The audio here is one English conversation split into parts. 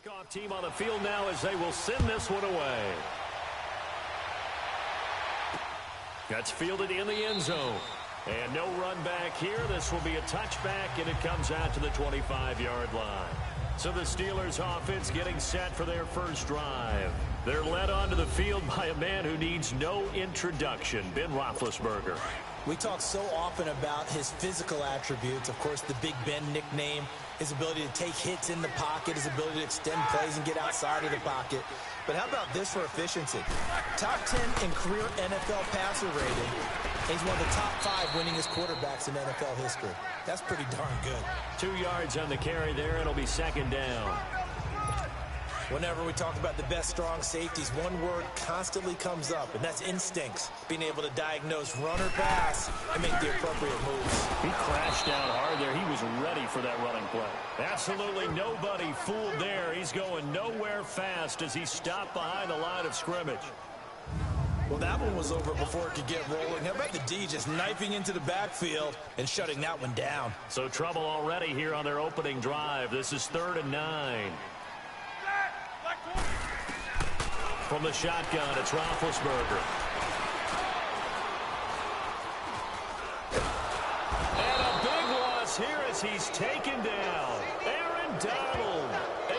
Kickoff team on the field now as they will send this one away. That's fielded in the end zone. And no run back here. This will be a touchback, and it comes out to the 25-yard line. So the Steelers offense getting set for their first drive. They're led onto the field by a man who needs no introduction, Ben Roethlisberger. We talk so often about his physical attributes. Of course, the Big Ben nickname, his ability to take hits in the pocket, his ability to extend plays and get outside of the pocket. But how about this for efficiency? Top 10 in career NFL passer rating. He's one of the top 5 winningest quarterbacks in NFL history. That's pretty darn good. 2 yards on the carry there. It'll be second down. Whenever we talk about the best strong safeties, one word constantly comes up, and that's instincts. Being able to diagnose run or pass and make the appropriate moves. He crashed down hard there. He was ready for that running play. Absolutely nobody fooled there. He's going nowhere fast as he stopped behind the line of scrimmage. Well, that one was over before it could get rolling. How about the D just knifing into the backfield and shutting that one down? So trouble already here on their opening drive. This is 3rd and 9. From the shotgun, it's Roethlisberger. And a big loss here as he's taken down. Aaron Donald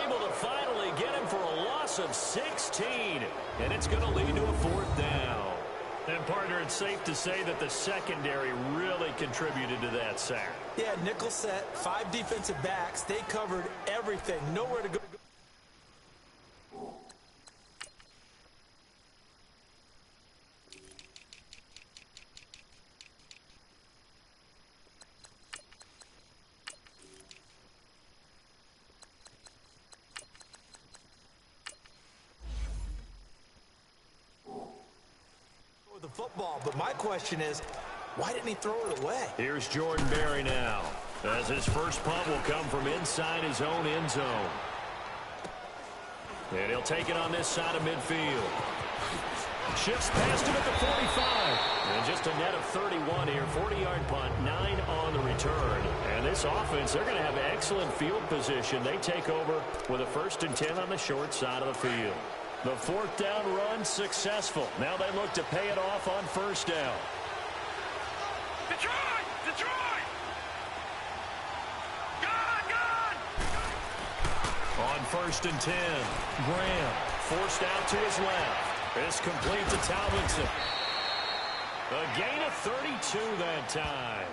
able to finally get him for a loss of 16. And it's going to lead to a 4th down. And, partner, it's safe to say that the secondary really contributed to that sack. Yeah, nickel set, 5 defensive backs. They covered everything. Nowhere to go. The football, but my question is, why didn't he throw it away? Here's Jordan Berry now, as his first punt will come from inside his own end zone. And he'll take it on this side of midfield. Shifts past him at the 45. And just a net of 31 here, 40-yard punt, 9 on the return. And this offense, they're going to have excellent field position. They take over with a 1st and 10 on the short side of the field. The 4th down run successful. Now they look to pay it off on 1st down. Detroit! Detroit! Gone! On 1st and 10, Graham forced out to his left. It's complete to Tomlinson. A gain of 32 that time.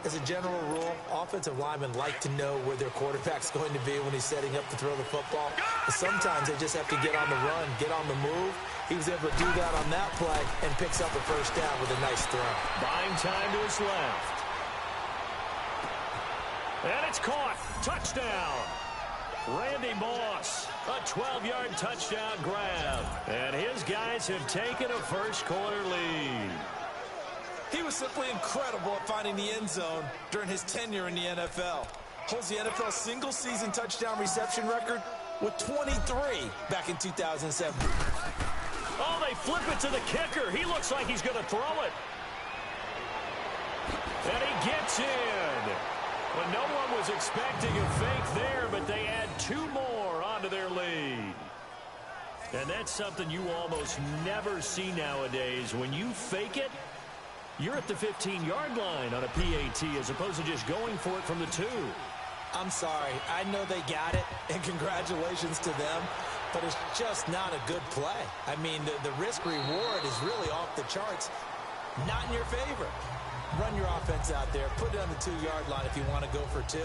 As a general rule, offensive linemen like to know where their quarterback's going to be when he's setting up to throw the football. But sometimes they just have to get on the run, get on the move. He was able to do that on that play and picks up a 1st down with a nice throw. Buying time to his left. And it's caught. Touchdown. Randy Moss, a 12-yard touchdown grab. And his guys have taken a first-quarter lead. He was simply incredible at finding the end zone during his tenure in the NFL. Holds the NFL single-season touchdown reception record with 23 back in 2007. Oh, they flip it to the kicker. He looks like he's going to throw it. And he gets in. Well, no one was expecting a fake there, but they add 2 more onto their lead. And that's something you almost never see nowadays. When you fake it, you're at the 15-yard line on a PAT as opposed to just going for it from the 2. I'm sorry. I know they got it, and congratulations to them, but it's just not a good play. I mean, the risk-reward is really off the charts. Not in your favor. Run your offense out there. Put it on the 2-yard line if you want to go for 2.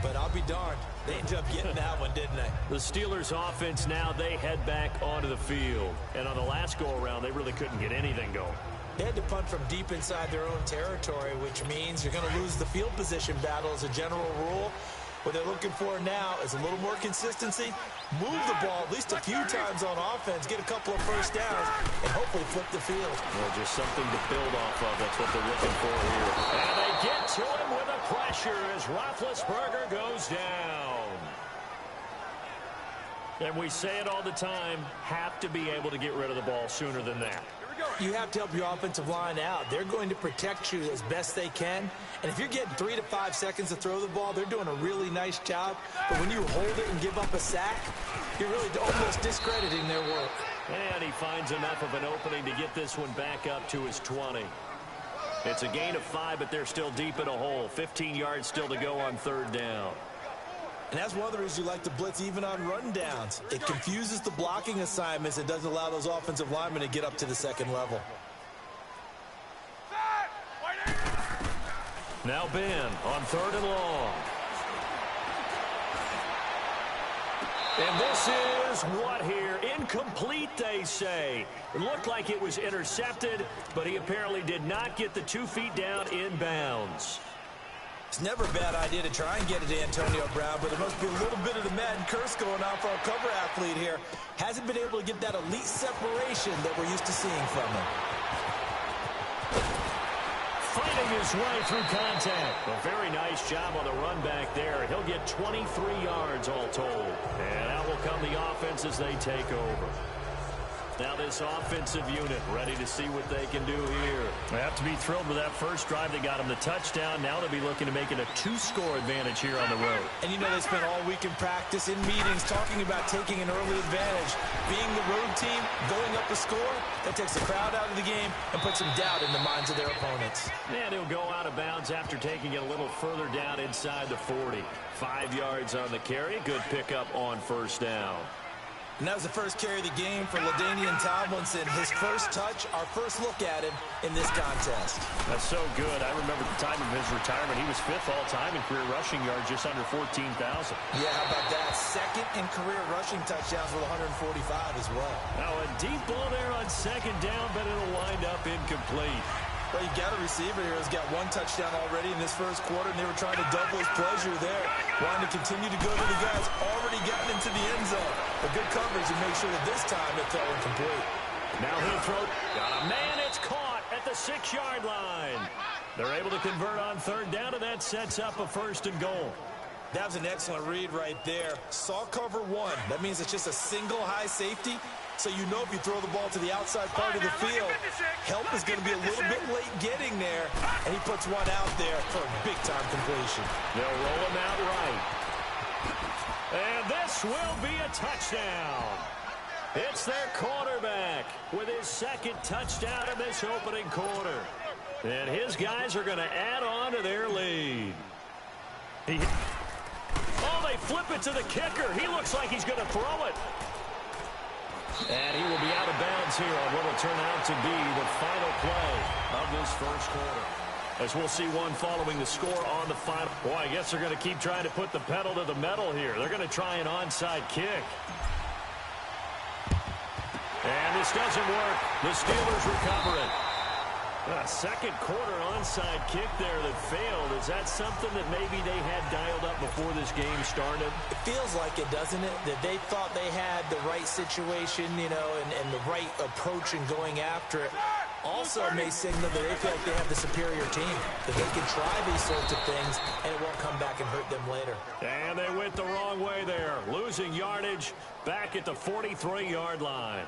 But I'll be darned. They ended up getting that one, didn't they? The Steelers offense now, they head back onto the field. And on the last go-around, they really couldn't get anything going. They had to punt from deep inside their own territory, which means you're going to lose the field position battle as a general rule. What they're looking for now is a little more consistency, move the ball at least a few times on offense, get a couple of 1st downs, and hopefully flip the field. Well, just something to build off of. That's what they're looking for here. And they get to him with a pressure as Roethlisberger goes down. And we say it all the time, have to be able to get rid of the ball sooner than that. You have to help your offensive line out. They're going to protect you as best they can. And if you're getting 3 to 5 seconds to throw the ball, they're doing a really nice job. But when you hold it and give up a sack, you're really almost discrediting their work. And he finds enough of an opening to get this one back up to his 20. It's a gain of 5, but they're still deep in a hole. 15 yards still to go on 3rd down. And that's one of the reasons you like to blitz even on run downs. It confuses the blocking assignments. It doesn't allow those offensive linemen to get up to the second level. Now Ben on 3rd and long. And this is what here? Incomplete, they say. It looked like it was intercepted, but he apparently did not get the 2 feet down inbounds. It's never a bad idea to try and get it to Antonio Brown, but there must be a little bit of the Madden curse going on for our cover athlete here. Hasn't been able to get that elite separation that we're used to seeing from him. Fighting his way through contact. A very nice job on the run back there. He'll get 23 yards all told. And out will come the offense as they take over. Now this offensive unit ready to see what they can do here. They have to be thrilled with that first drive. They got them the touchdown. Now they'll be looking to make it a 2-score advantage here on the road. And you know they spent all week in practice, in meetings, talking about taking an early advantage. Being the road team, going up a score, that takes the crowd out of the game and puts some doubt in the minds of their opponents. And he'll go out of bounds after taking it a little further down inside the 40. 5 yards on the carry. Good pickup on 1st down. And that was the first carry of the game for LaDainian Tomlinson. His first touch, our first look at him in this contest. That's so good. I remember the time of his retirement. He was 5th all-time in career rushing yards, just under 14,000. Yeah, how about that? 2nd in career rushing touchdowns with 145 as well. Now a deep ball there on 2nd down, but it'll wind up incomplete. Well, you got a receiver here who's got 1 touchdown already in this first quarter, and they were trying to double his pleasure there. Wanting to continue to go to the guys already gotten into the end zone. But good coverage to make sure that this time it fell incomplete. Now he'll throw. Got a man. It's caught at the 6-yard line. They're able to convert on 3rd down, and that sets up a 1st and goal. That was an excellent read right there. Saw cover 1. That means it's just a single high safety. So you know if you throw the ball to the outside part of the field, help is going to be a little bit late getting there, and he puts one out there for a big-time completion. They'll roll him out right. And this will be a touchdown. It's their quarterback with his 2nd touchdown in this opening quarter. And his guys are going to add on to their lead. Oh, they flip it to the kicker. He looks like he's going to throw it. And he will be out of bounds here on what will turn out to be the final play of this first quarter. As we'll see one following the score on the final. Boy, I guess they're going to keep trying to put the pedal to the metal here. They're going to try an onside kick. And this doesn't work. The Steelers recover it. A 2nd quarter onside kick there that failed. Is that something that maybe they had dialed up before this game started? It feels like it, doesn't it? That they thought they had the right situation, you know, and the right approach in going after it. Also may signal that they feel like they have the superior team, that they can try these sorts of things, and it won't come back and hurt them later. And they went the wrong way there, losing yardage back at the 43-yard line.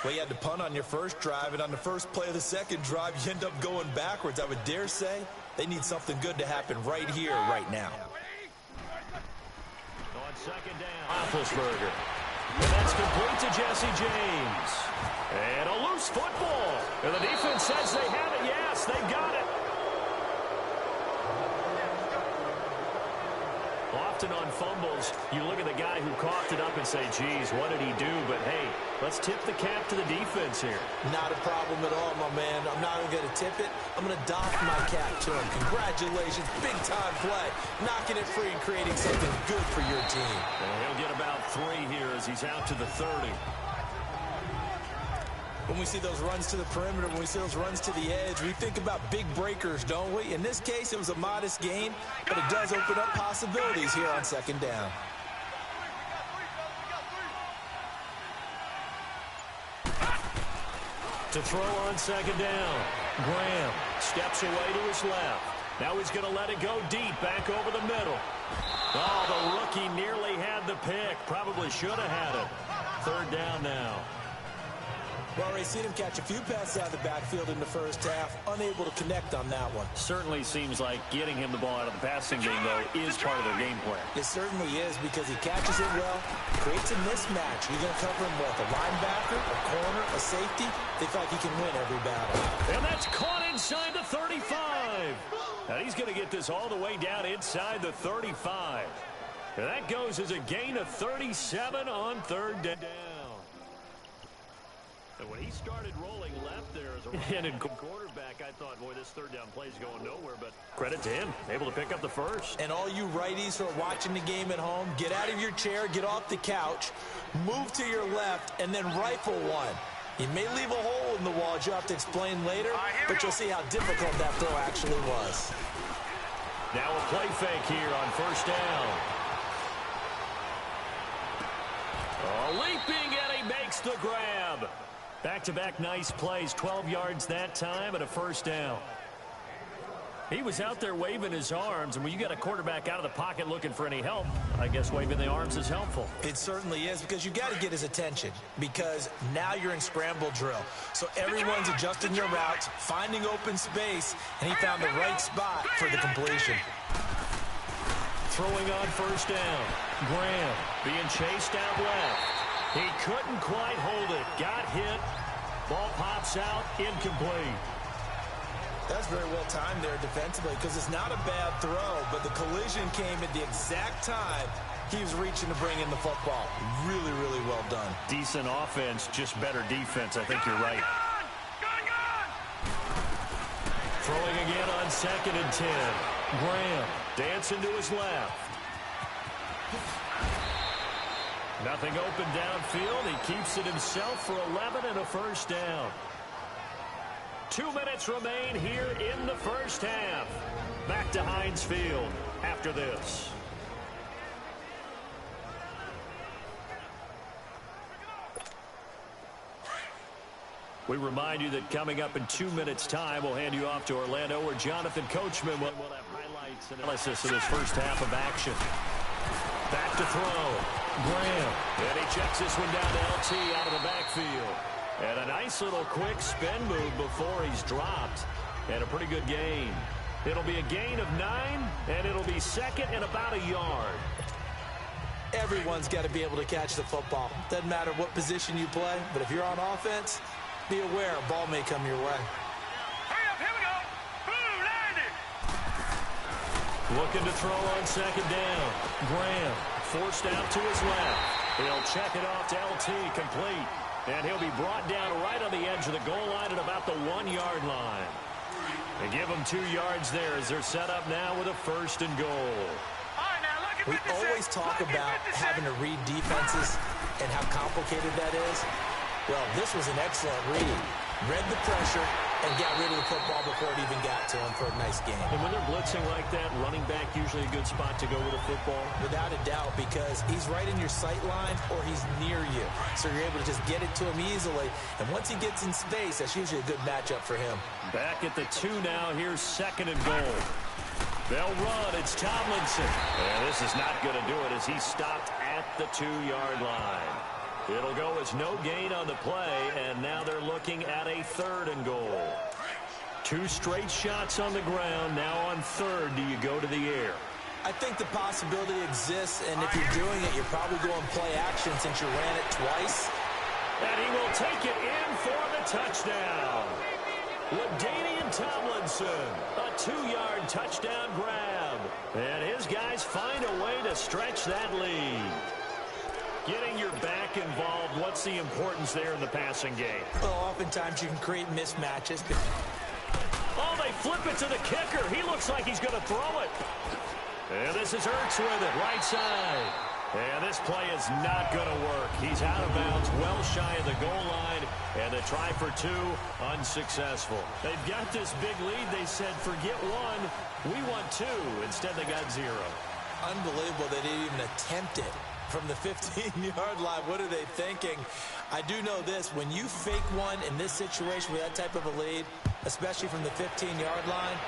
Well, you had to punt on your first drive, and on the first play of the 2nd drive, you end up going backwards. I would dare say they need something good to happen right here, right now. On 2nd down, Roethlisberger. And that's complete to Jesse James. And a loose football. And the defense says they have it. Yes, they've got it. Often on fumbles, you look at the guy who coughed it up and say, geez, what did he do? But, hey, let's tip the cap to the defense here. Not a problem at all, my man. I'm not even going to tip it. I'm going to doff my cap to him. Congratulations. Big-time play. Knocking it free and creating something good for your team. And he'll get about 3 here as he's out to the 30. When we see those runs to the perimeter, when we see those runs to the edge, we think about big breakers, don't we? In this case, it was a modest gain, but it does open up possibilities here on 2nd down. To throw on 2nd down, Graham steps away to his left. Now he's going to let it go deep, back over the middle. Oh, the rookie nearly had the pick. Probably should have had it. 3rd down now. Well, already seen him catch a few passes out of the backfield in the first half, unable to connect on that one. Certainly seems like getting him the ball out of the passing game, though, is part of their game plan. It certainly is because he catches it well, creates a mismatch. You're going to cover him with a linebacker, a corner, a safety. They feel like he can win every battle. And that's caught inside the 35. Now he's going to get this all the way down inside the 35. And that goes as a gain of 37 on third down. And when he started rolling left there as a quarterback, I thought, boy, this third down play is going nowhere. But credit to him, able to pick up the first. And all you righties who are watching the game at home, get out of your chair, get off the couch, move to your left, and then rifle one. He may leave a hole in the wall, as you'll have to explain later, but you'll see how difficult that throw actually was. Now a play fake here on first down. Oh, leaping, and he makes the grab. Back-to-back nice plays, 12 yards that time and a first down. He was out there waving his arms, and when you got a quarterback out of the pocket looking for any help, I guess waving the arms is helpful. It certainly is, because you got to get his attention, because now you're in scramble drill. So everyone's adjusting their routes, finding open space, and he found the right spot for the completion. Throwing on first down. Graham being chased out left. He couldn't quite hold it. Got hit. Ball pops out. Incomplete. That's very well timed there defensively, because it's not a bad throw, but the collision came at the exact time he was reaching to bring in the football. Really, really well done. Decent offense, just better defense. I think you're right. Throwing again on 2nd and 10. Graham dancing to his left. Nothing open downfield. He keeps it himself for 11 and a first down. 2 minutes remain here in the first half. Back to Heinz Field after this. We remind you that coming up in 2 minutes' time, we'll hand you off to Orlando, where Jonathan Coachman will have highlights and analysis of this first half of action. Back to throw. Graham. And he checks this one down to LT out of the backfield. And a nice little quick spin move before he's dropped. And a pretty good gain. It'll be a gain of 9, and it'll be second and about a yard. Everyone's got to be able to catch the football. Doesn't matter what position you play, but if you're on offense, be aware a ball may come your way. Hurry up, here we go. Boom, landed. Looking to throw on 2nd down. Graham forced out to his left. He'll check it off to LT, complete. And he'll be brought down right on the edge of the goal line at about the 1-yard line. They give him 2 yards there as they're set up now with a 1st and goal. We always talk about having to read defenses and how complicated that is. Well, this was an excellent read. Read the pressure and got rid of the football before it even got to him for a nice game. And when they're blitzing like that, running back usually a good spot to go with a football. Without a doubt, because he's right in your sight line or he's near you. So you're able to just get it to him easily. And once he gets in space, that's usually a good matchup for him. Back at the 2 now. Here's 2nd and goal. They'll run. It's Tomlinson. And this is not going to do it as he's stopped at the 2-yard line. It'll go as no gain on the play, and now they're looking at a 3rd and goal. 2 straight shots on the ground. Now on 3rd, do you go to the air? I think the possibility exists, and if you're doing it, you're probably going play action since you ran it twice. And he will take it in for the touchdown. LaDainian Tomlinson, a 2-yard touchdown grab. And his guys find a way to stretch that lead. Getting your back involved, what's the importance there in the passing game? Well, oftentimes you can create mismatches. Oh, they flip it to the kicker. He looks like he's going to throw it. And this is Ertz with it, right side. And this play is not going to work. He's out of bounds, well shy of the goal line. And the try for 2, unsuccessful. They've got this big lead. They said, forget 1, we want 2. Instead, they got 0. Unbelievable they didn't even attempt it. From the 15-yard line, what are they thinking? I do know this. When you fake one in this situation with that type of a lead, especially from the 15-yard line,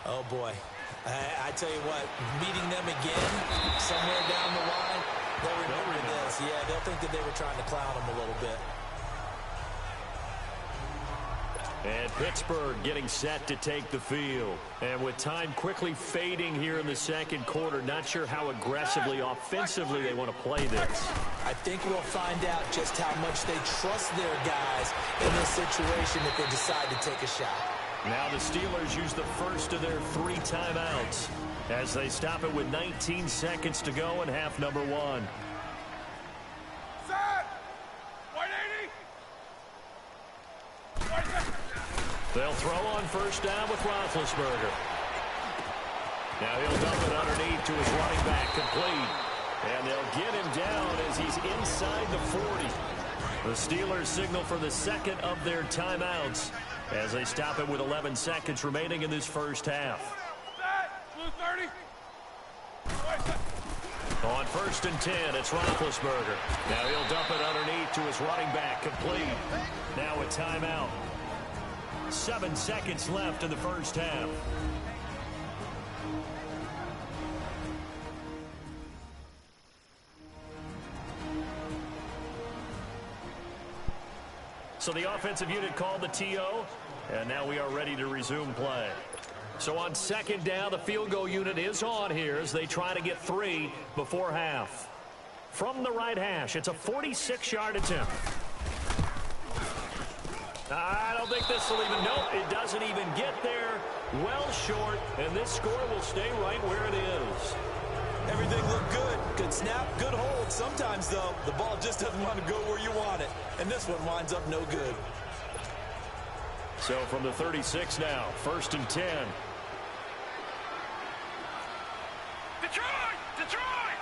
oh, boy. I tell you what, meeting them again somewhere down the line, they'll remember this. Yeah, they'll think that they were trying to clown them a little bit. And Pittsburgh getting set to take the field. And with time quickly fading here in the second quarter, not sure how aggressively, offensively they want to play this. I think we'll find out just how much they trust their guys in this situation if they decide to take a shot. Now the Steelers use the first of their 3 timeouts as they stop it with 19 seconds to go in half number 1. They'll throw on first down with Roethlisberger. Now he'll dump it underneath to his running back, complete. And they'll get him down as he's inside the 40. The Steelers signal for the second of their timeouts as they stop it with 11 seconds remaining in this first half. On first and 10, it's Roethlisberger. Now he'll dump it underneath to his running back, complete. Now a timeout. 7 seconds left in the first half. So the offensive unit called the TO, and now we are ready to resume play. So on second down, the field goal unit is on here as they try to get 3 before half. From the right hash, it's a 46-yard attempt. I don't think this will even, nope, it doesn't even get there. Well short, and this score will stay right where it is. Everything looked good. Good snap, good hold. Sometimes, though, the ball just doesn't want to go where you want it. And this one winds up no good. So from the 36 now, first and 10. Detroit! Detroit!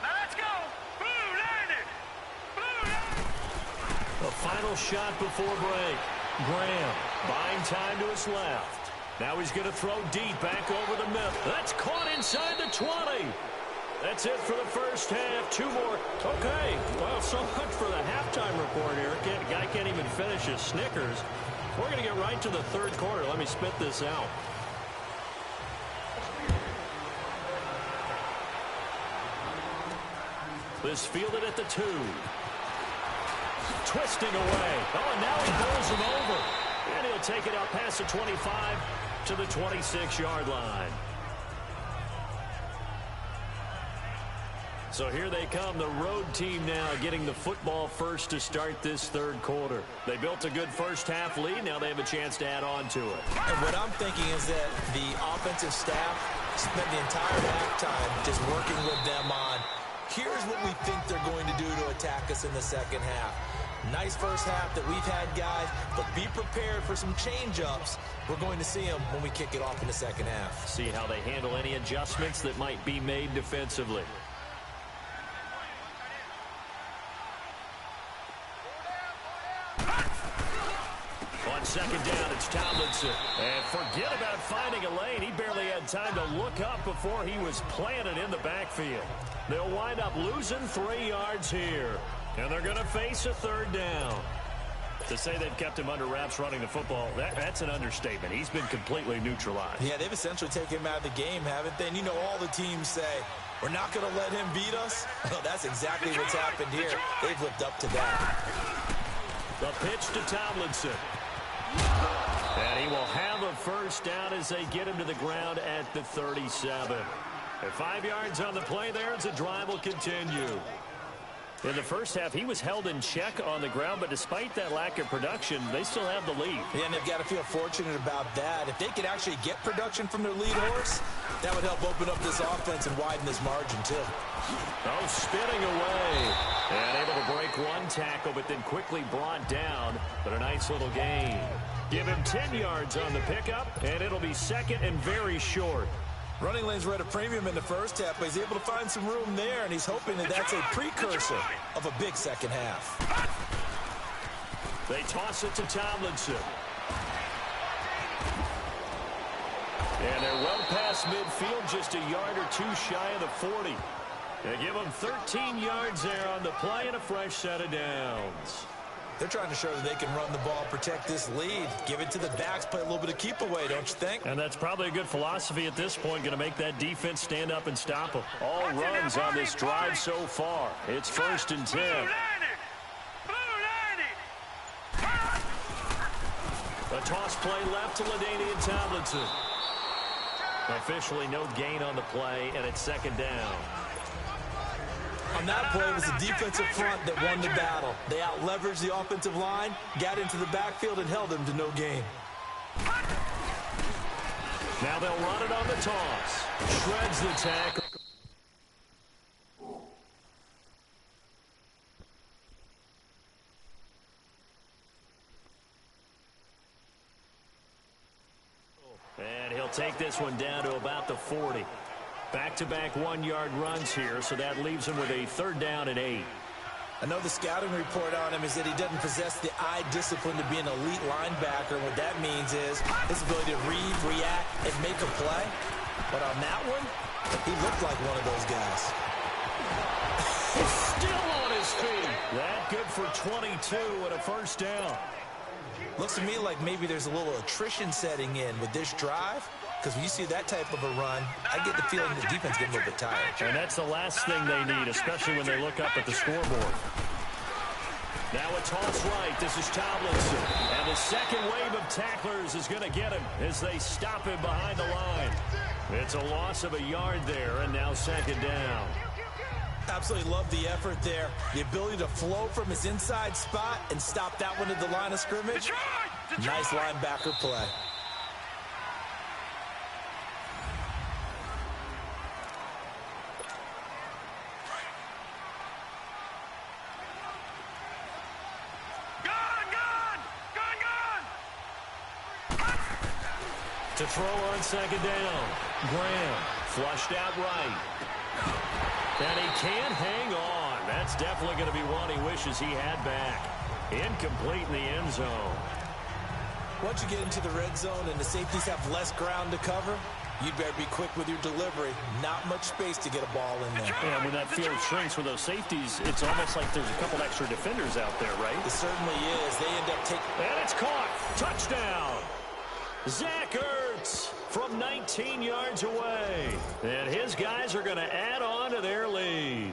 Now let's go! Blue landed! Blue landed! The final shot before break. Graham buying time to his left. Now he's going to throw deep back over the middle. That's caught inside the 20. That's it for the first half. 2 more. Okay, well, so much for the halftime report here. The guy can't even finish his Snickers. We're going to get right to the third quarter. Let me spit this out. This fielded at the 2. Twisting away. Oh, and now he pulls him over. And he'll take it out past the 25 to the 26-yard line. So here they come, the road team now getting the football first to start this third quarter. They built a good first half lead. Now they have a chance to add on to it. And what I'm thinking is that the offensive staff spent the entire halftime just working with them on, here's what we think they're going to do to attack us in the second half. Nice first half that we've had, guys, but be prepared for some change-ups. We're going to see them when we kick it off in the second half. See how they handle any adjustments that might be made defensively. On second down, it's Tomlinson. And forget about finding a lane. He barely had time to look up before he was planted in the backfield. They'll wind up losing 3 yards here. And they're going to face a third down. To say they've kept him under wraps running the football, that's an understatement. He's been completely neutralized. Yeah, they've essentially taken him out of the game, haven't they? And you know all the teams say, we're not going to let him beat us. Well, that's exactly what's happened here. They've lived up to that. The pitch to Tomlinson. And he will have a first down as they get him to the ground at the 37. At 5 yards on the play there as the drive will continue. In the first half, he was held in check on the ground, but despite that lack of production, they still have the lead. Yeah, and they've got to feel fortunate about that. If they could actually get production from their lead horse, that would help open up this offense and widen this margin, too. Oh, spinning away. And able to break one tackle, but then quickly brought down. But a nice little gain. Give him 10 yards on the pickup, and it'll be second and very short. Running lanes were at a premium in the first half, but he's able to find some room there, and he's hoping that that's a precursor of a big second half. They toss it to Tomlinson. And they're well past midfield, just a yard or 2 shy of the 40. They give them 13 yards there on the play and a fresh set of downs. They're trying to show that they can run the ball, protect this lead, give it to the backs, play a little bit of keep away, don't you think? And that's probably a good philosophy at this point, going to make that defense stand up and stop them. All runs on this drive so far. It's first and 10. toss play left to LaDainian Tomlinson. Officially no gain on the play, and it's second down. On that play, it was the defensive front that won the battle. They out-leveraged the offensive line, got into the backfield, and held them to no gain. Now they'll run it on the toss. Shreds the tackle. And he'll take this one down to about the 40. Back-to-back one-yard runs here, so that leaves him with a third down and 8. I know the scouting report on him is that he doesn't possess the eye discipline to be an elite linebacker. What that means is his ability to read, react, and make a play. But on that one, he looked like one of those guys. He's still on his feet. That good for 22 and a first down. Looks to me like maybe there's a little attrition setting in with this drive. Because when you see that type of a run, I get the feeling the defense getting a little bit tired. And that's the last thing they need, especially when they look up at the scoreboard. Now a toss right. This is Tomlinson. And the second wave of tacklers is going to get him as they stop him behind the line. It's a loss of a yard there, and now second down. Absolutely love the effort there. The ability to flow from his inside spot and stop that one at the line of scrimmage. Nice linebacker play. To throw on second down. Graham flushed out right. And he can't hang on. That's definitely going to be one he wishes he had back. Incomplete in the end zone. Once you get into the red zone and the safeties have less ground to cover, you'd better be quick with your delivery. Not much space to get a ball in there. Yeah, when that field shrinks with those safeties, it's almost like there's a couple extra defenders out there, right? It certainly is. They end up taking... And it's caught. Touchdown. Zach Ertz from 19 yards away. And his guys are going to add on to their lead.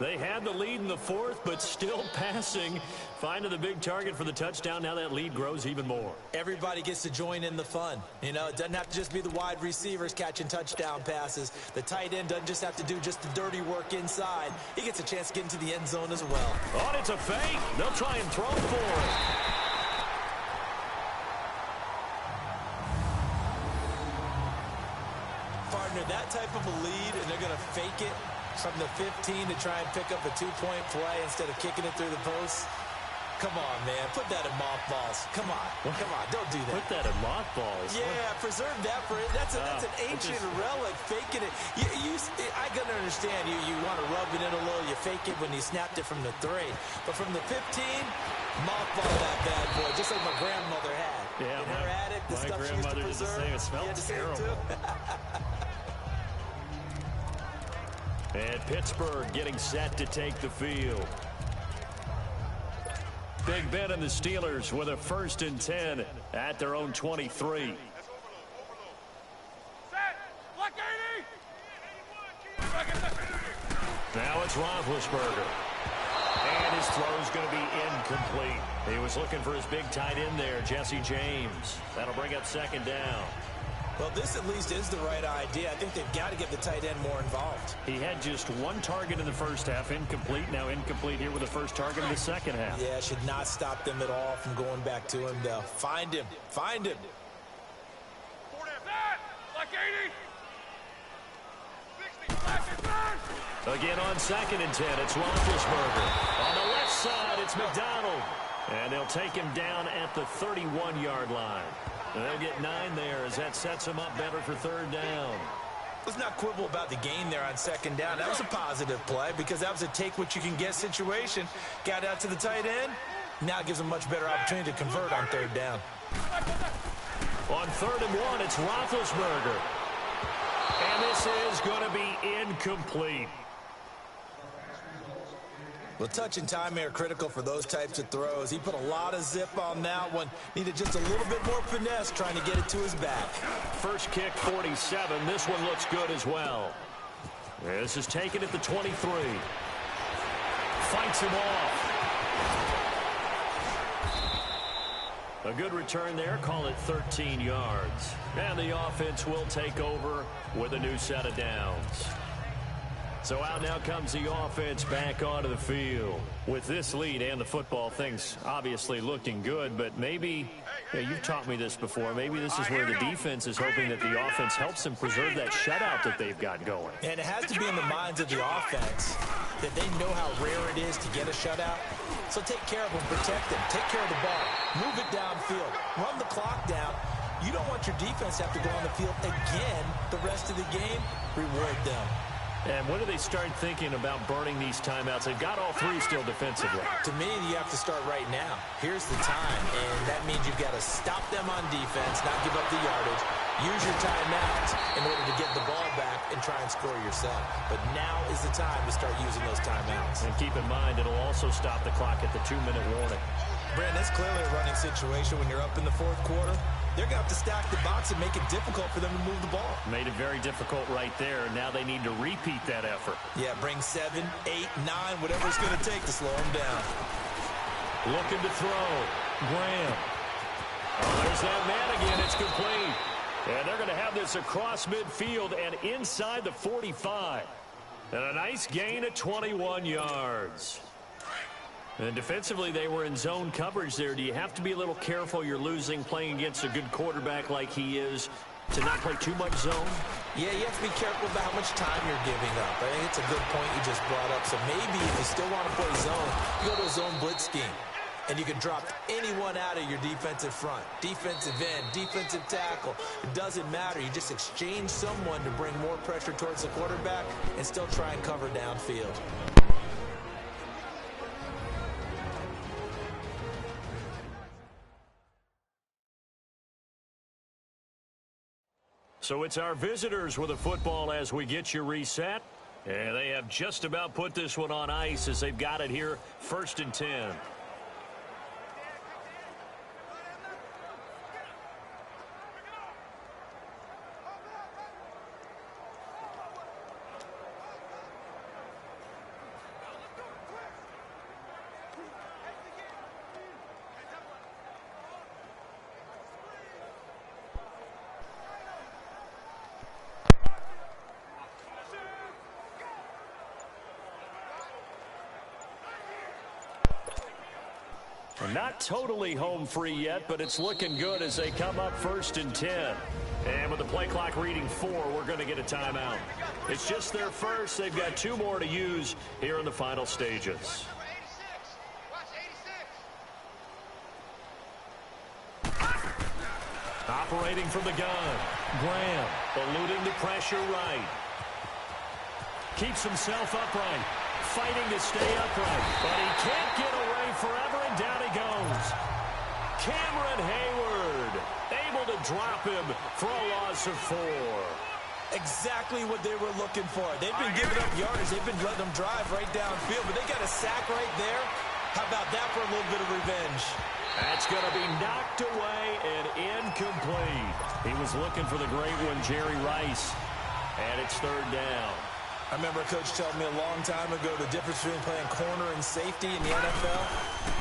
They had the lead in the fourth, but still passing. Finding the big target for the touchdown. Now that lead grows even more. Everybody gets to join in the fun. You know, it doesn't have to just be the wide receivers catching touchdown passes. The tight end doesn't just have to do just the dirty work inside. He gets a chance to get into the end zone as well. Oh, it's a fake. They'll try and throw for it. Partner, that type of a lead, and they're going to fake it from the 15 to try and pick up a two-point play instead of kicking it through the post. Come on, man. Put that in mothballs. Come on. Come on. Don't do that. Put that in mothballs? Yeah, preserve that for it. That's an ancient relic, faking it. I can understand you want to rub it in a little. You fake it when you snapped it from the 3. But from the 15, mothball that bad boy, just like my grandmother had. Yeah, in her attic, the stuff she used to preserve. It smelled terrible. And Pittsburgh getting set to take the field. Big Ben and the Steelers with a 1st and 10 at their own 23. Now it's Roethlisberger. And his throw's going to be incomplete. He was looking for his big tight end there, Jesse James. That'll bring up second down. Well, this at least is the right idea. I think they've got to get the tight end more involved. He had just one target in the first half, incomplete. Now incomplete here with the first target in the second half. Yeah, should not stop them at all from going back to him, though. Find him. Find him. Again on 2nd and 10, it's Roethlisberger. On the left side, it's McDonald. And they'll take him down at the 31-yard line. And they'll get 9 there as that sets him up better for 3rd down. Let's not quibble about the gain there on 2nd down. That was a positive play because that was a take-what-you-can-get situation. Got out to the tight end. Now gives him a much better opportunity to convert on 3rd down. On 3rd and 1, it's Roethlisberger. And this is going to be incomplete. Well, touch and timing are critical for those types of throws. He put a lot of zip on that one. Needed just a little bit more finesse trying to get it to his back. First kick, 47. This one looks good as well. This is taken at the 23. Fights him off. A good return there. Call it 13 yards. And the offense will take over with a new set of downs. So out now comes the offense back onto the field. With this lead and the football, things obviously looking good, but maybe, you've taught me this before, maybe this is where the defense is hoping that the offense helps them preserve that shutout that they've got going. And it has to be in the minds of the offense that they know how rare it is to get a shutout. So take care of them, protect them, take care of the ball, move it downfield, run the clock down. You don't want your defense to have to go on the field again the rest of the game. Reward them. And when do they start thinking about burning these timeouts? They've got all three still defensively. To me, you have to start right now. Here's the time, and that means you've got to stop them on defense, not give up the yardage, use your timeouts in order to get the ball back and try and score yourself. But now is the time to start using those timeouts. And keep in mind, it'll also stop the clock at the 2-minute warning. Brandon, that's clearly a running situation when you're up in the fourth quarter. They're going to have to stack the box and make it difficult for them to move the ball. Made it very difficult right there. Now they need to repeat that effort. Yeah, bring 7, 8, 9, whatever it's going to take to slow them down. Looking to throw. Graham. Oh, there's that man again. It's complete. And they're going to have this across midfield and inside the 45. And a nice gain of 21 yards. And defensively, they were in zone coverage there. Do you have to be a little careful? You're losing playing against a good quarterback like he is to not play too much zone? Yeah, you have to be careful about how much time you're giving up. I think it's a good point you just brought up. So maybe if you still want to play zone, you go to a zone blitz scheme. And you can drop anyone out of your defensive front. Defensive end, defensive tackle. It doesn't matter. You just exchange someone to bring more pressure towards the quarterback and still try and cover downfield. So it's our visitors with a football as we get you reset. And they have just about put this one on ice as they've got it here, 1st and 10. Not totally home free yet, but it's looking good as they come up 1st and 10. And with the play clock reading 4, we're going to get a timeout. It's just their first. They've got 2 more to use here in the final stages. Operating from the gun. Graham eluding the pressure right. Keeps himself upright. Fighting to stay upright. But he can't get away forever, and down he goes. Cameron Hayward able to drop him for a loss of 4. Exactly what they were looking for. They've been giving up yardage. They've been letting them drive right downfield, but they got a sack right there. How about that for a little bit of revenge? That's going to be knocked away and incomplete. He was looking for the great one, Jerry Rice. And it's 3rd down. I remember a coach telling me a long time ago the difference between playing corner and safety in the NFL.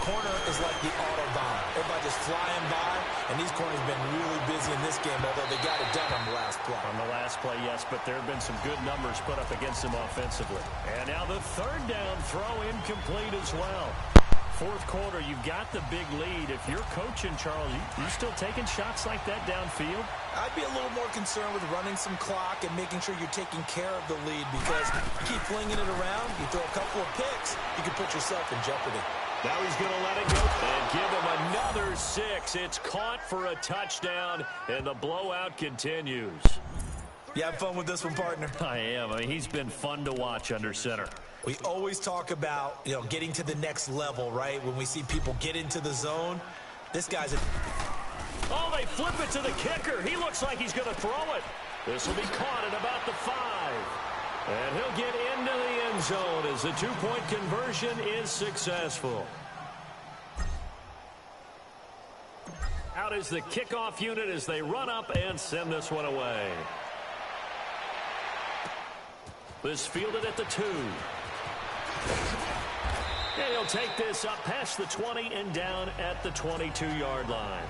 Corner is like the Autobahn. Everybody just flying by, and these corners have been really busy in this game, although they got it done on the last play. On the last play, yes, but there have been some good numbers put up against them offensively. And now the 3rd down throw incomplete as well. 4th quarter, you've got the big lead. If you're coaching, Charles, you still taking shots like that downfield? I'd be a little more concerned with running some clock and making sure you're taking care of the lead, because you keep flinging it around, you throw a couple of picks, you can put yourself in jeopardy. Now he's going to let it go and give him another 6. It's caught for a touchdown, and the blowout continues. You have fun with this one, partner? I am. I mean, he's been fun to watch under center. We always talk about, getting to the next level, right? When we see people get into the zone, this guy's Oh, they flip it to the kicker. He looks like he's going to throw it. This will be caught at about the 5. And he'll get into the end zone as the 2-point conversion is successful. Out is the kickoff unit as they run up and send this one away. This fielded at the 2. And he'll take this up past the 20 and down at the 22-yard line.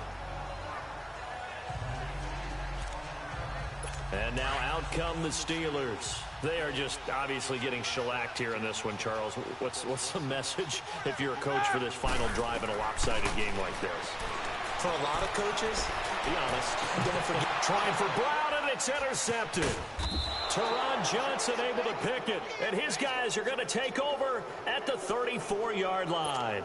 And now out come the Steelers. They are just obviously getting shellacked here in this one, Charles. What's the message if you're a coach for this final drive in a lopsided game like this? For a lot of coaches, be honest. Don't forget. Trying for Brown, and it's intercepted. Teron Johnson able to pick it, and his guys are going to take over at the 34-yard line.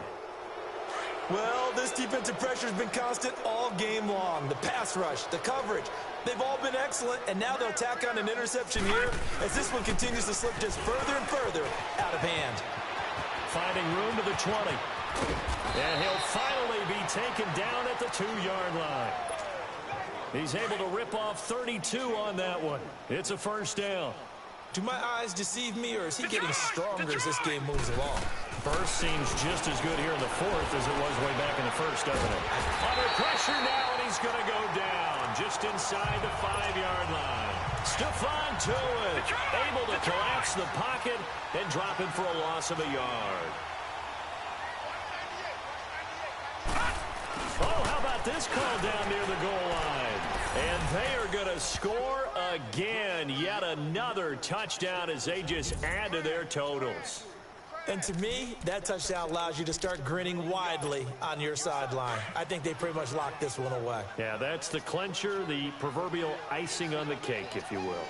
Well, this defensive pressure has been constant all game long. The pass rush, the coverage, they've all been excellent, and now they'll tack on an interception here as this one continues to slip just further and further out of hand. Finding room to the 20. And he'll finally be taken down at the 2-yard line. He's able to rip off 32 on that one. It's a first down. Do my eyes deceive me, or is he getting stronger as this game moves along? First seems just as good here in the fourth as it was way back in the first, doesn't it? Under pressure now, and he's going to go down just inside the 5-yard line. Stephon Tuitt able to collapse the pocket and drop it for a loss of a yard. Oh, how about this call down near the goal line? And they are going to score again. Yet another touchdown as they just add to their totals. And to me, that touchdown allows you to start grinning widely on your sideline. I think they pretty much locked this one away. Yeah, that's the clincher, the proverbial icing on the cake, if you will.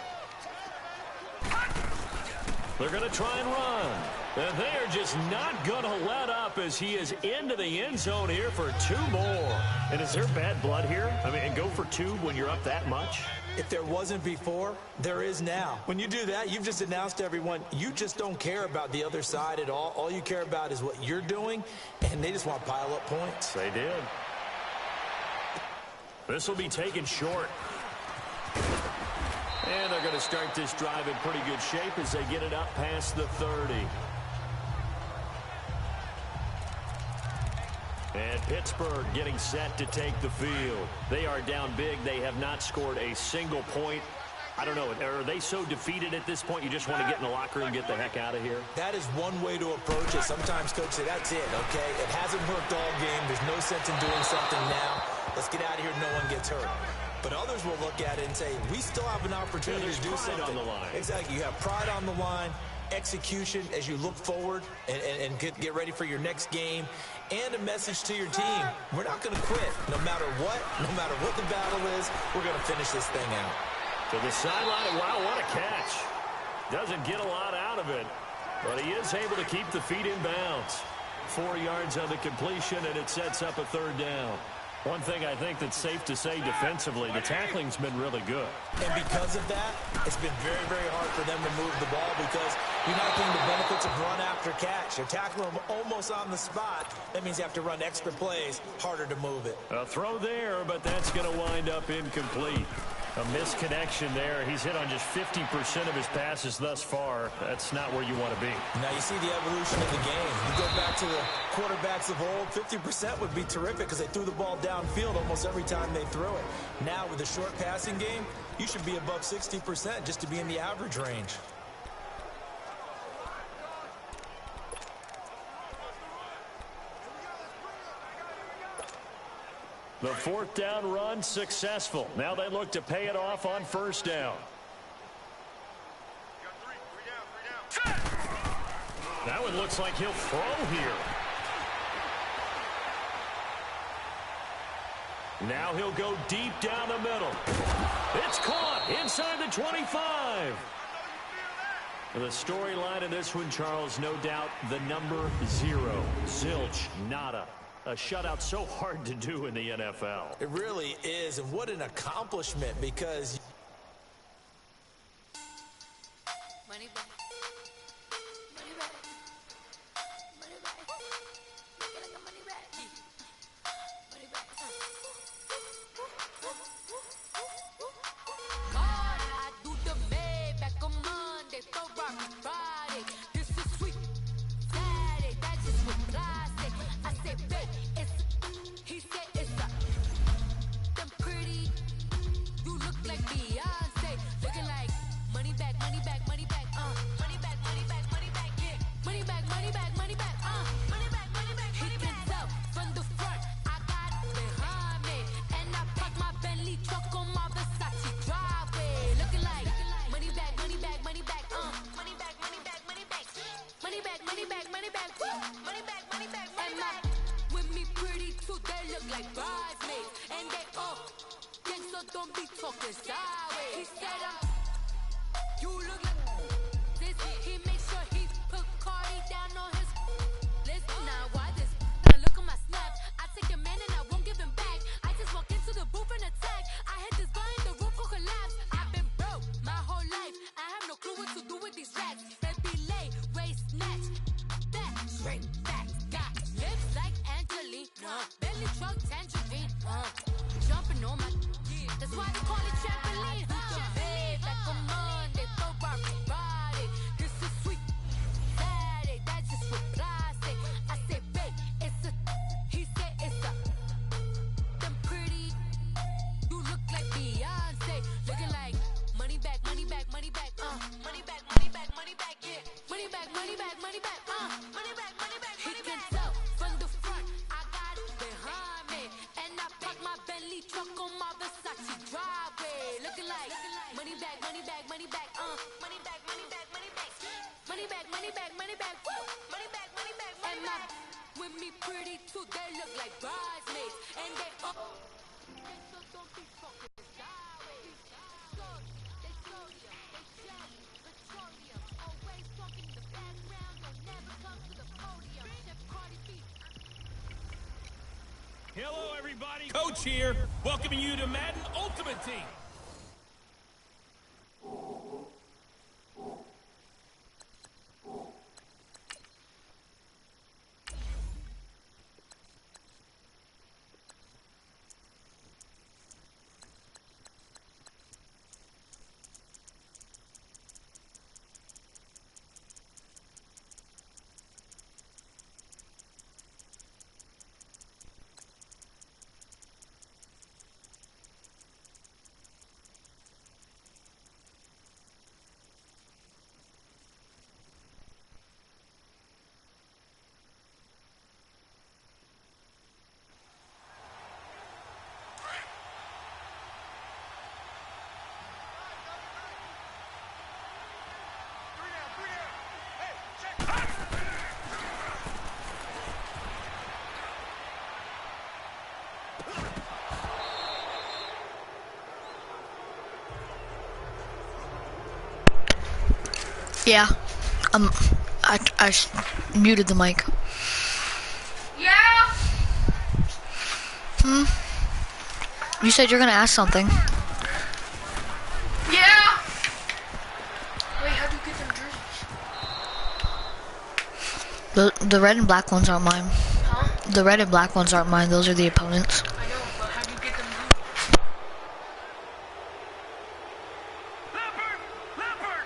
They're going to try and run. And they are just not going to let up as he is into the end zone here for 2 more. And is there bad blood here? I mean, and go for 2 when you're up that much? If there wasn't before, there is now. When you do that, you've just announced to everyone, you just don't care about the other side at all. All you care about is what you're doing, and they just want to pile up points. They did. This will be taken short. And they're going to start this drive in pretty good shape as they get it up past the 30. And Pittsburgh getting set to take the field. They are down big. They have not scored a single point. I don't know. Are they so defeated at this point you just want to get in the locker room and get the heck out of here? That is one way to approach it. Sometimes coaches say, that's it, okay? It hasn't worked all game. There's no sense in doing something now. Let's get out of here. No one gets hurt. But others will look at it and say, we still have an opportunity to do something. On the line. Exactly. You have pride on the line, execution as you look forward and get ready for your next game, and a message to your team. We're not going to quit. No matter what the battle is, we're going to finish this thing out. To the sideline. Wow, what a catch. Doesn't get a lot out of it, but he is able to keep the feet in bounds. 4 yards on the completion, and it sets up a 3rd down. One thing I think that's safe to say defensively, the tackling's been really good. And because of that, it's been very, very hard for them to move the ball because you're not getting the benefits of run after catch. You're tackling them almost on the spot. That means you have to run extra plays, harder to move it. A throw there, but that's going to wind up incomplete. A misconnection there. He's hit on just 50% of his passes thus far. That's not where you want to be. Now you see the evolution of the game. You go back to the quarterbacks of old, 50% would be terrific because they threw the ball downfield almost every time they threw it. Now with the short passing game, you should be above 60% just to be in the average range. The 4th down run successful. Now they look to pay it off on 1st down. That one looks like he'll throw here. Now he'll go deep down the middle. It's caught inside the 25. The storyline of this one, Charles, no doubt the number 0. Zilch, nada. A shutout so hard to do in the NFL. It really is, and what an accomplishment because... Money back. Money back. Money back. Make it like a money back. Money back. God, I do the Maybach on Monday, Ferrari Friday. This is sweet Saturday. That's just what I say. I say, babe, he said it's a. Them pretty. You look like me. money back, money back, money back. With me pretty too, they look like bridesmaids. And they all gang, so don't be talking sideways. He said you look like this. He made sure he put Cardi down on his list. Now why this? Now look at my snap. I take a man and I won't give him back. I just walk into the booth and attack. I hit this guy in the roof will collapse. I've been broke my whole life. I have no clue what to do with these racks. Baby lay, waist snatch, back, straight back. Got lips like Angelina, belly truck tangerine. Jumping on my, that's why they call it trampoline. Back on Monday, for rocky body. This is sweet Saturday, that's just what plastic. I say, babe, it's a, he said it's a, them pretty, you look like Beyonce. Looking like money back, money back, money back, money back, money back, money back, yeah. Money back, money back, money back, money back, money back, money back. He can tell from the front, I got it behind me. And I park my Bentley truck on my Versace driveway. Looking like money back, money back, money back, money back, money back, money back. Money back, money back, money back, woo. Money back, money back, money back. With me pretty too, they look like bridesmaids. And they all so don't be fucking sideways. They sodium, they jelly, petroleum. Always talking in the background, don't never come to the podium. Chef Cardi B. Hello, everybody. Coach here, welcoming you to Madden Ultimate Team. Yeah, I muted the mic. Yeah. You said you're gonna ask something. Yeah. Wait, how do you get them jerseys? The red and black ones aren't mine. Huh? The red and black ones aren't mine. Those are the opponents. I know, but how do you get them jerseys? Leopard! Leopard!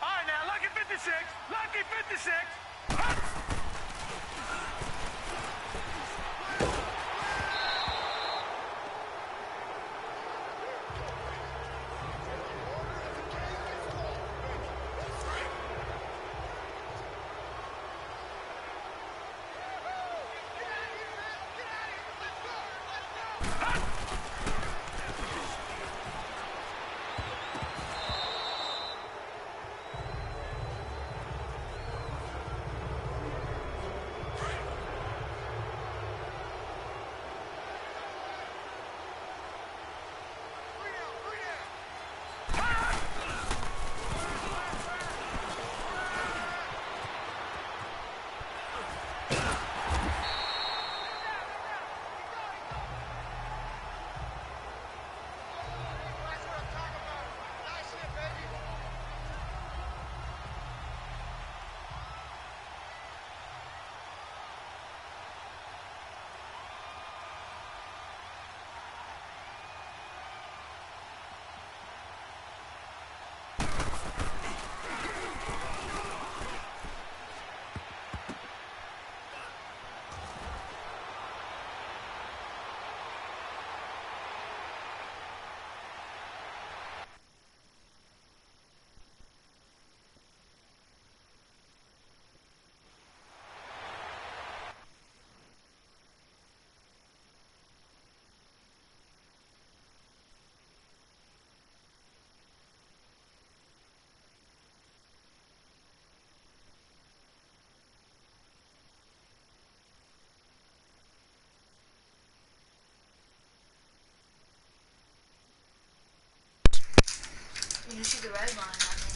All right, now, lucky 56. Lucky 56. You see the red line, I mean.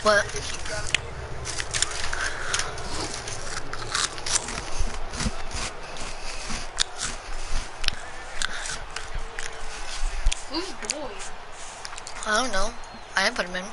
What? Who's boy? I don't know. I didn't put him in.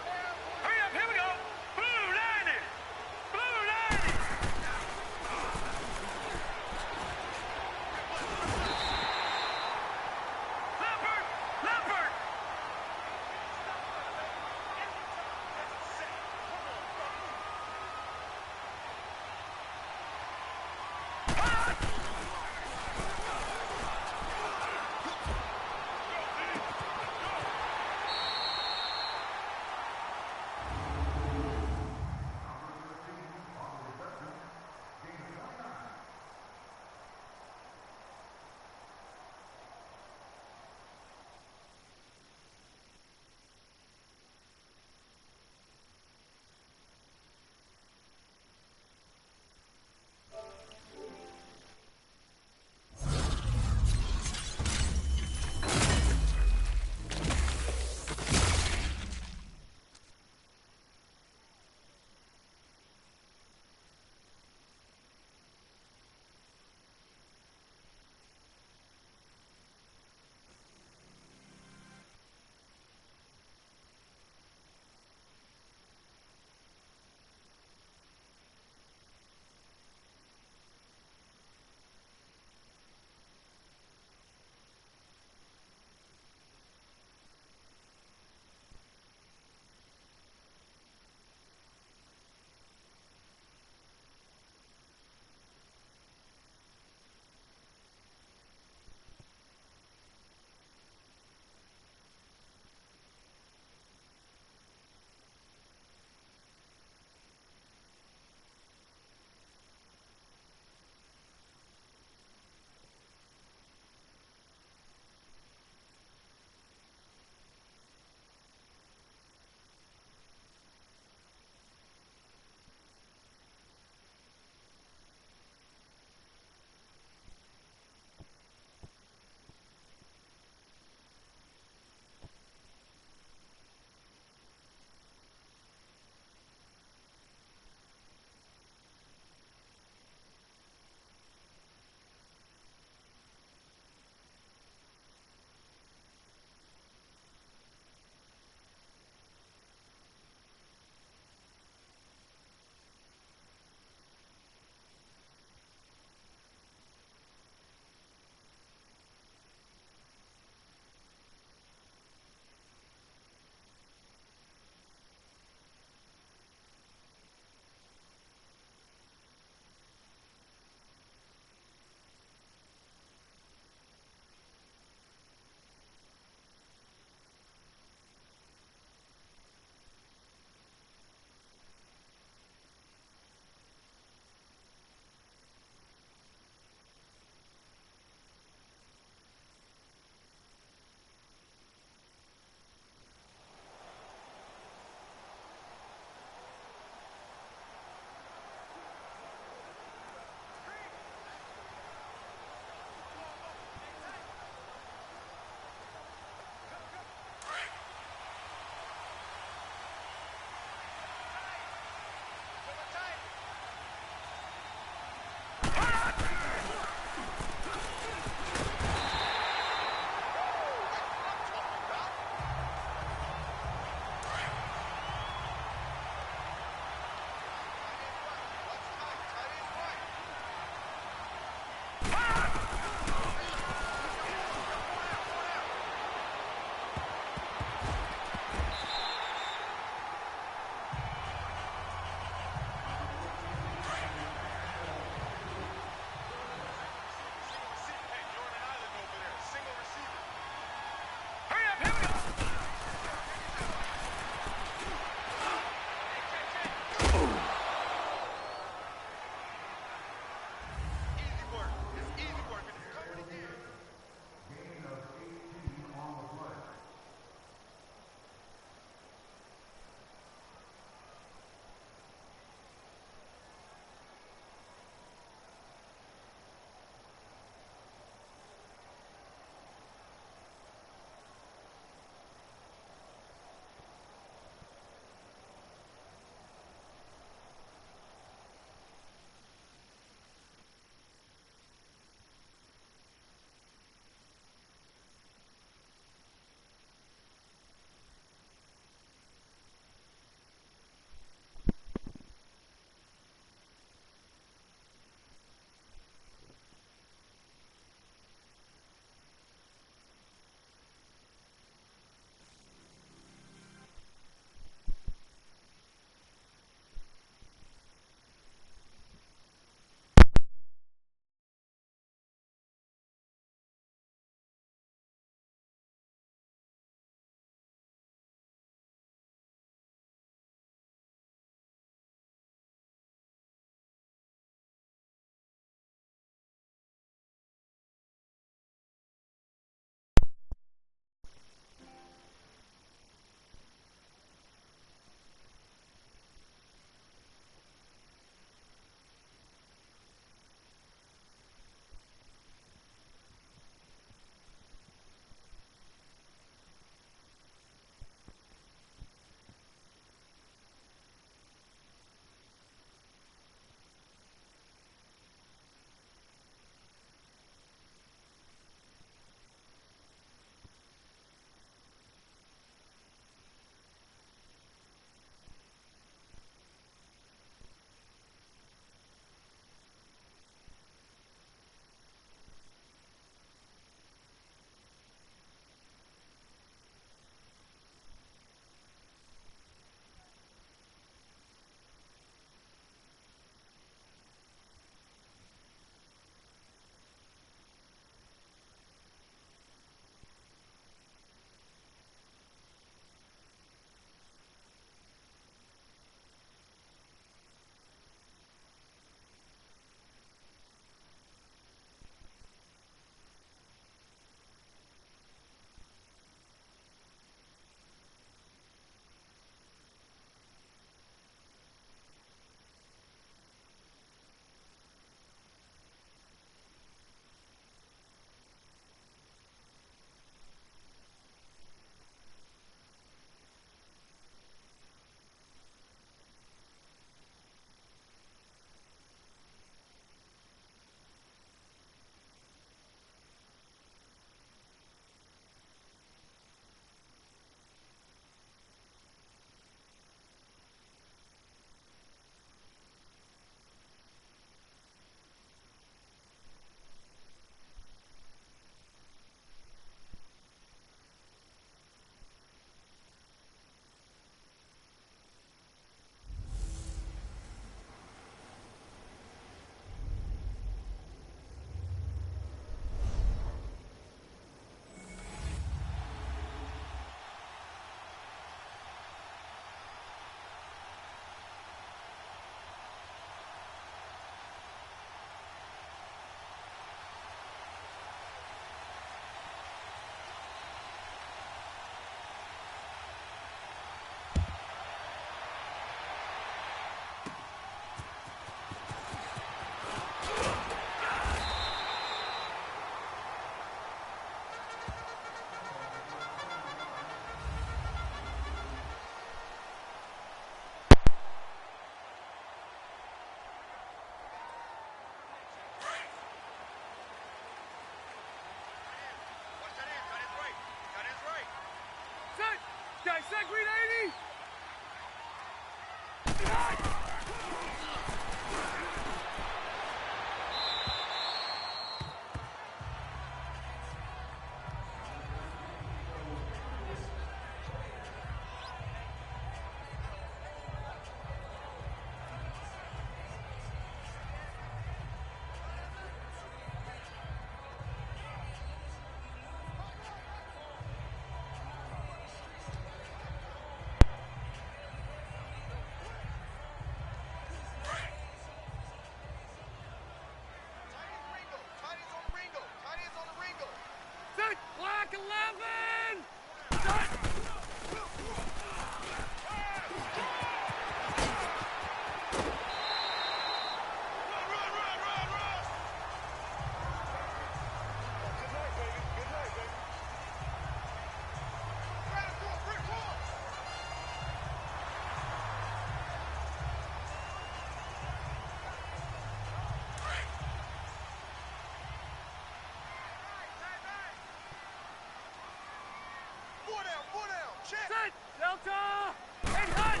Set! Delta! And hut!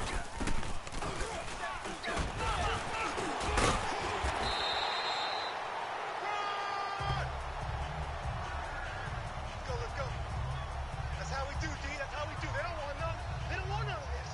Let's go. That's how we do, D. That's how we do. They don't want none. They don't want none of this.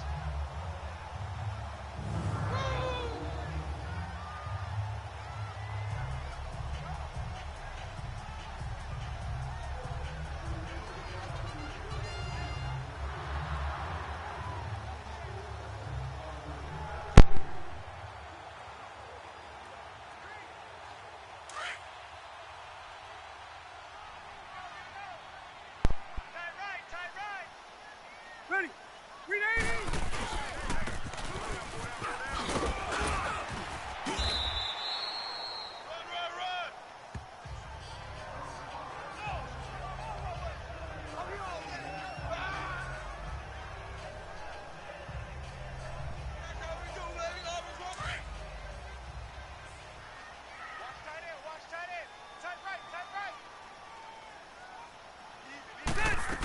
Ready! Reloading!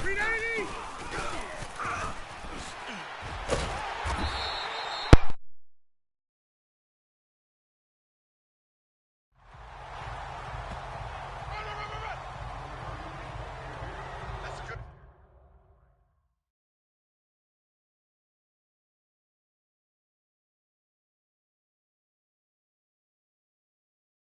Reloading!